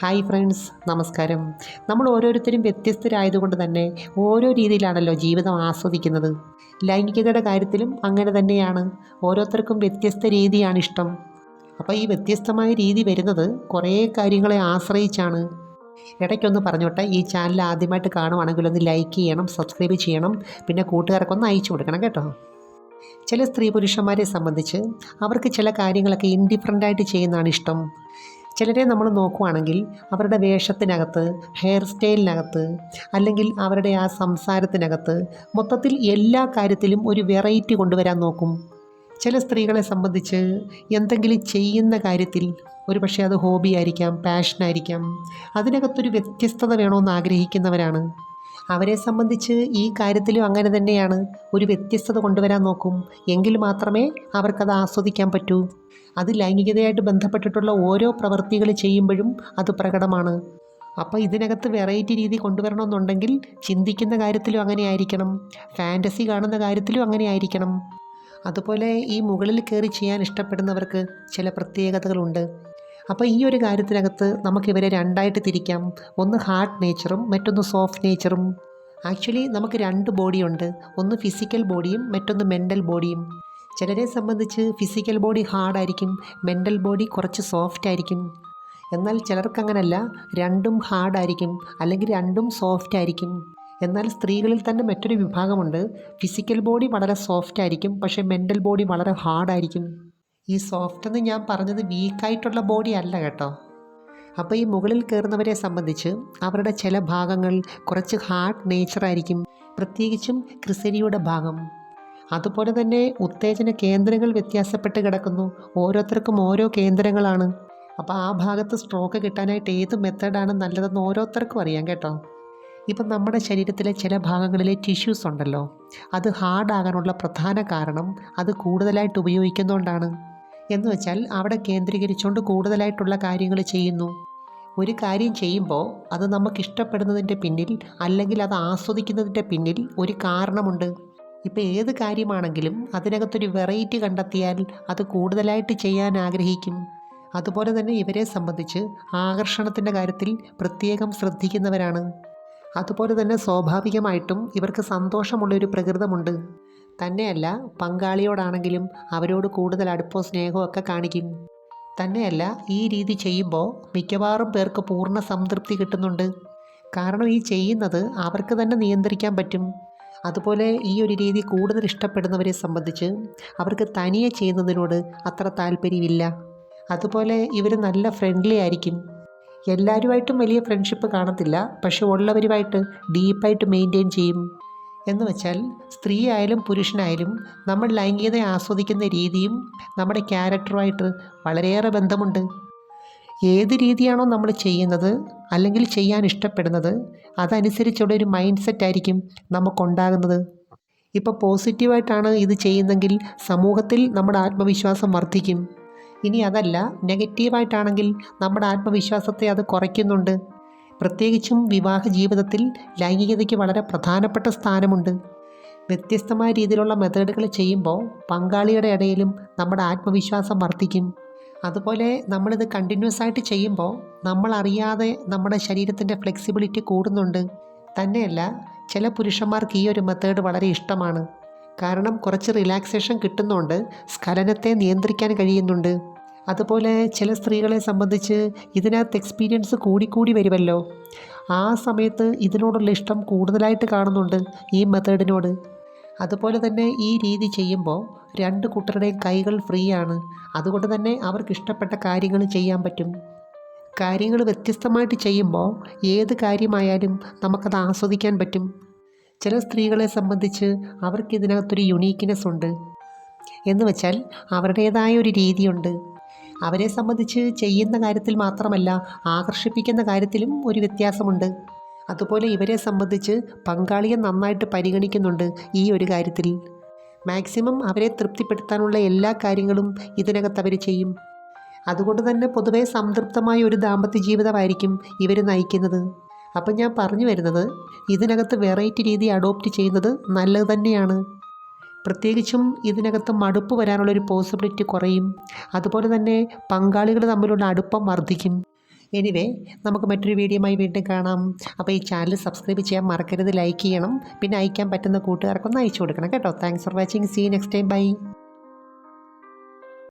Hi friends, നമസ്കാരം. നമ്മൾ ഓരോരുത്തരും വ്യത്യസ്തരായതുകൊണ്ട് തന്നെ ഓരോ രീതിയിലാണല്ലോ ജീവിതം ആസ്വദിക്കുന്നത്. ലൈംഗികതയുടെ കാര്യത്തിലും അങ്ങനെ തന്നെയാണ്. ഓരോരുത്തർക്കും വ്യത്യസ്ത രീതിയാണ് ഇഷ്ടം. അപ്പോൾ ഈ വ്യത്യസ്തമായ രീതി വരുന്നത് കുറേ കാര്യങ്ങളെ ആശ്രയിച്ചാണ്. ഇടയ്ക്കൊന്ന് പറഞ്ഞോട്ടെ, ഈ ചാനൽ ആദ്യമായിട്ട് കാണുവാണെങ്കിൽ ഒന്ന് ലൈക്ക് ചെയ്യണം, സബ്സ്ക്രൈബ് ചെയ്യണം, പിന്നെ കൂട്ടുകാർക്കൊന്ന് അയച്ചു കൊടുക്കണം കേട്ടോ. ചില സ്ത്രീ പുരുഷന്മാരെ സംബന്ധിച്ച് അവർക്ക് ചില കാര്യങ്ങളൊക്കെ ഇൻഡിഫറൻ്റായിട്ട് ചെയ്യുന്നതാണ് ഇഷ്ടം. ചിലരെ നമ്മൾ നോക്കുവാണെങ്കിൽ അവരുടെ വേഷത്തിനകത്ത്, ഹെയർ സ്റ്റൈലിനകത്ത്, അല്ലെങ്കിൽ അവരുടെ ആ സംസാരത്തിനകത്ത് മൊത്തത്തിൽ എല്ലാ കാര്യത്തിലും ഒരു വെറൈറ്റി കൊണ്ടുവരാൻ നോക്കും. ചില സ്ത്രീകളെ സംബന്ധിച്ച് എന്തെങ്കിലും ചെയ്യുന്ന കാര്യത്തിൽ, ഒരു പക്ഷേ അത് ഹോബി ആയിരിക്കാം, പാഷനായിരിക്കാം, അതിനകത്തൊരു വ്യത്യസ്തത വേണമെന്ന് ആഗ്രഹിക്കുന്നവരാണ്. അവരെ സംബന്ധിച്ച് ഈ കാര്യത്തിലും അങ്ങനെ തന്നെയാണ്. ഒരു വ്യത്യസ്തത കൊണ്ടുവരാൻ നോക്കും. എങ്കിൽ മാത്രമേ അവർക്കത് ആസ്വദിക്കാൻ പറ്റൂ. അത് ലൈംഗികതയായിട്ട് ബന്ധപ്പെട്ടിട്ടുള്ള ഓരോ പ്രവൃത്തികൾ ചെയ്യുമ്പോഴും അത് പ്രകടമാണ്. അപ്പോൾ ഇതിനകത്ത് വെറൈറ്റി രീതി കൊണ്ടുവരണമെന്നുണ്ടെങ്കിൽ ചിന്തിക്കുന്ന കാര്യത്തിലും അങ്ങനെ ആയിരിക്കണം, ഫാൻറ്റസി കാണുന്ന കാര്യത്തിലും അങ്ങനെ ആയിരിക്കണം. അതുപോലെ ഈ മുകളിൽ കയറി ചെയ്യാൻ ഇഷ്ടപ്പെടുന്നവർക്ക് ചില പ്രത്യേകതകളുണ്ട്. അപ്പോൾ ഈ ഒരു കാര്യത്തിനകത്ത് നമുക്കിവരെ രണ്ടായിട്ട് തിരിക്കാം. ഒന്ന് ഹാർഡ് നേച്ചറും മറ്റൊന്ന് സോഫ്റ്റ് നേച്ചറും. ആക്ച്വലി നമുക്ക് രണ്ട് ബോഡിയുണ്ട്. ഒന്ന് ഫിസിക്കൽ ബോഡിയും മറ്റൊന്ന് മെൻ്റൽ ബോഡിയും. ചിലരെ സംബന്ധിച്ച് ഫിസിക്കൽ ബോഡി ഹാർഡായിരിക്കും, മെൻ്റൽ ബോഡി കുറച്ച് സോഫ്റ്റ് ആയിരിക്കും. എന്നാൽ ചിലർക്കങ്ങനല്ല, രണ്ടും ഹാർഡായിരിക്കും അല്ലെങ്കിൽ രണ്ടും സോഫ്റ്റ് ആയിരിക്കും. എന്നാൽ സ്ത്രീകളിൽ തന്നെ മറ്റൊരു വിഭാഗമുണ്ട്. ഫിസിക്കൽ ബോഡി വളരെ സോഫ്റ്റ് ആയിരിക്കും, പക്ഷേ മെൻ്റൽ ബോഡി വളരെ ഹാർഡായിരിക്കും. ഈ സോഫ്റ്റ് എന്ന് ഞാൻ പറഞ്ഞത് വീക്കായിട്ടുള്ള ബോഡി അല്ല കേട്ടോ. അപ്പോൾ ഈ മുകളിൽ കയറുന്നവരെ സംബന്ധിച്ച് അവരുടെ ചില ഭാഗങ്ങൾ കുറച്ച് ഹാർഡ് നേച്ചറായിരിക്കും, പ്രത്യേകിച്ചും ക്രിസരിയുടെ ഭാഗം. അതുപോലെ തന്നെ ഉത്തേജന കേന്ദ്രങ്ങൾ വ്യത്യാസപ്പെട്ട് കിടക്കുന്നു. ഓരോരുത്തർക്കും ഓരോ കേന്ദ്രങ്ങളാണ്. അപ്പോൾ ആ ഭാഗത്ത് സ്ട്രോക്ക് കിട്ടാനായിട്ട് ഏത് മെത്തേഡാണ് നല്ലതെന്ന് ഓരോരുത്തർക്കും അറിയാം കേട്ടോ. ഇപ്പം നമ്മുടെ ശരീരത്തിലെ ചില ഭാഗങ്ങളിലെ ടിഷ്യൂസ് ഉണ്ടല്ലോ, അത് ഹാർഡാകാനുള്ള പ്രധാന കാരണം അത് കൂടുതലായിട്ട് ഉപയോഗിക്കുന്നതുകൊണ്ടാണ്. എന്ന് വെച്ചാൽ അവിടെ കേന്ദ്രീകരിച്ചുകൊണ്ട് കൂടുതലായിട്ടുള്ള കാര്യങ്ങൾ ചെയ്യുന്നു. ഒരു കാര്യം ചെയ്യുമ്പോൾ അത് നമുക്കിഷ്ടപ്പെടുന്നതിൻ്റെ പിന്നിൽ, അല്ലെങ്കിൽ അത് ആസ്വദിക്കുന്നതിൻ്റെ പിന്നിൽ ഒരു കാരണമുണ്ട്. ഇപ്പോൾ ഏത് കാര്യമാണെങ്കിലും അതിനകത്തൊരു വെറൈറ്റി കണ്ടെത്തിയാൽ അത് കൂടുതലായിട്ട് ചെയ്യാൻ ആഗ്രഹിക്കും. അതുപോലെ തന്നെ ഇവരെ സംബന്ധിച്ച് ആകർഷണത്തിൻ്റെ കാര്യത്തിൽ പ്രത്യേകം ശ്രദ്ധിക്കുന്നവരാണ്. അതുപോലെ തന്നെ സ്വാഭാവികമായിട്ടും ഇവർക്ക് സന്തോഷമുള്ളൊരു പ്രകൃതമുണ്ട്. തന്നെയല്ല, പങ്കാളിയോടാണെങ്കിലും അവരോട് കൂടുതൽ അടുപ്പമോ സ്നേഹമോ ഒക്കെ കാണിക്കും. തന്നെയല്ല, ഈ രീതി ചെയ്യുമ്പോൾ മിക്കവാറും പേർക്ക് പൂർണ്ണ സംതൃപ്തി കിട്ടുന്നുണ്ട്. കാരണം ഈ ചെയ്യുന്നത് അവർക്ക് തന്നെ നിയന്ത്രിക്കാൻ പറ്റും. അതുപോലെ ഈ ഒരു രീതി കൂടുതൽ ഇഷ്ടപ്പെടുന്നവരെ സംബന്ധിച്ച് അവർക്ക് തനിയെ ചെയ്യുന്നതിനോട് അത്ര താല്പര്യമില്ല. അതുപോലെ ഇവർ നല്ല ഫ്രണ്ട്ലി ആയിരിക്കും. എല്ലാവരുമായിട്ടും വലിയ ഫ്രണ്ട്ഷിപ്പ് കാണത്തില്ല, പക്ഷെ ഉള്ളവരുമായിട്ട് ഡീപ്പായിട്ട് മെയിൻറ്റെയിൻ ചെയ്യും. എന്ന് വെച്ചാൽ സ്ത്രീ ആയാലും പുരുഷനായാലും നമ്മൾ ലൈംഗികത ആസ്വദിക്കുന്ന രീതിയും നമ്മുടെ ക്യാരക്ടറുമായിട്ട് വളരെയേറെ ബന്ധമുണ്ട്. ഏത് രീതിയാണോ നമ്മൾ ചെയ്യുന്നത് അല്ലെങ്കിൽ ചെയ്യാൻ ഇഷ്ടപ്പെടുന്നത്, അതനുസരിച്ചുള്ള ഒരു മൈൻഡ് സെറ്റായിരിക്കും നമുക്കുണ്ടാകുന്നത്. ഇപ്പോൾ പോസിറ്റീവായിട്ടാണ് ഇത് ചെയ്യുന്നതെങ്കിൽ സമൂഹത്തിൽ നമ്മുടെ ആത്മവിശ്വാസം വർദ്ധിക്കും. ഇനി അതല്ല, നെഗറ്റീവായിട്ടാണെങ്കിൽ നമ്മുടെ ആത്മവിശ്വാസത്തെ അത് കുറയ്ക്കുന്നുണ്ട്. പ്രത്യേകിച്ചും വിവാഹ ജീവിതത്തിൽ ലൈംഗികതയ്ക്ക് വളരെ പ്രധാനപ്പെട്ട സ്ഥാനമുണ്ട്. വ്യത്യസ്തമായ രീതിയിലുള്ള മെത്തേഡുകൾ ചെയ്യുമ്പോൾ പങ്കാളിയുടെ ഇടയിലും നമ്മുടെ ആത്മവിശ്വാസം വർദ്ധിക്കും. അതുപോലെ നമ്മളിത് കണ്ടിന്യൂസ് ആയിട്ട് ചെയ്യുമ്പോൾ നമ്മളറിയാതെ നമ്മുടെ ശരീരത്തിൻ്റെ ഫ്ലെക്സിബിലിറ്റി കൂടുന്നുണ്ട്. തന്നെയല്ല, ചില പുരുഷന്മാർക്ക് ഈ ഒരു മെത്തേഡ് വളരെ ഇഷ്ടമാണ്. കാരണം കുറച്ച് റിലാക്സേഷൻ കിട്ടുന്നുണ്ട്, സ്ഖലനത്തെ നിയന്ത്രിക്കാൻ കഴിയുന്നുണ്ട്. അതുപോലെ ചില സ്ത്രീകളെ സംബന്ധിച്ച് ഇതിനകത്ത് എക്സ്പീരിയൻസ് കൂടിക്കൂടി വരുമല്ലോ, ആ സമയത്ത് ഇതിനോടുള്ള ഇഷ്ടം കൂടുതലായിട്ട് കാണുന്നുണ്ട് ഈ മെത്തേഡിനോട്. അതുപോലെ തന്നെ ഈ രീതി ചെയ്യുമ്പോൾ രണ്ട് കൂട്ടരുടെയും കൈകൾ ഫ്രീ ആണ്. അതുകൊണ്ട് തന്നെ അവർക്ക് ഇഷ്ടപ്പെട്ട കാര്യങ്ങൾ ചെയ്യാൻ പറ്റും. കാര്യങ്ങൾ വ്യത്യസ്തമായിട്ട് ചെയ്യുമ്പോൾ ഏത് കാര്യമായാലും നമുക്കത് ആസ്വദിക്കാൻ പറ്റും. ചില സ്ത്രീകളെ സംബന്ധിച്ച് അവർക്ക് ഇതിനകത്തൊരു യുണീക്ക്നെസ് ഉണ്ട്. എന്ന് വെച്ചാൽ അവരുടേതായ ഒരു രീതിയുണ്ട്. അവരെ സംബന്ധിച്ച് ചെയ്യുന്ന കാര്യത്തിൽ മാത്രമല്ല, ആകർഷിപ്പിക്കുന്ന കാര്യത്തിലും ഒരു വ്യത്യാസമുണ്ട്. അതുപോലെ ഇവരെ സംബന്ധിച്ച് പങ്കാളിയെ നന്നായിട്ട് പരിഗണിക്കുന്നുണ്ട് ഈ ഒരു കാര്യത്തിൽ. മാക്സിമം അവരെ തൃപ്തിപ്പെടുത്താനുള്ള എല്ലാ കാര്യങ്ങളും ഇതിനകത്ത് അവർ ചെയ്യും. അതുകൊണ്ട് തന്നെ പൊതുവെ സംതൃപ്തമായ ഒരു ദാമ്പത്യ ജീവിതമായിരിക്കും ഇവർ നയിക്കുന്നത്. അപ്പം ഞാൻ പറഞ്ഞു വരുന്നത്, ഇതിനകത്ത് വെറൈറ്റി രീതി അഡോപ്റ്റ് ചെയ്യുന്നത് നല്ലത് തന്നെയാണ്. പ്രത്യേകിച്ചും ഇതിനകത്ത് മടുപ്പ് വരാനുള്ളൊരു പോസിബിലിറ്റി കുറയും. അതുപോലെ തന്നെ പങ്കാളികൾ തമ്മിലുള്ള അടുപ്പം വർദ്ധിക്കും. എനിവേ നമുക്ക് മറ്റൊരു വീഡിയോയുമായി വീണ്ടും കാണാം. അപ്പോൾ ഈ ചാനൽ സബ്സ്ക്രൈബ് ചെയ്യാൻ മറക്കരുത്, ലൈക്ക് ചെയ്യണം, പിന്നെ അയക്കാൻ പറ്റുന്ന കൂട്ടുകാർക്കൊന്ന് അയച്ചു കൊടുക്കണം കേട്ടോ. Thanks for watching. See next time. By.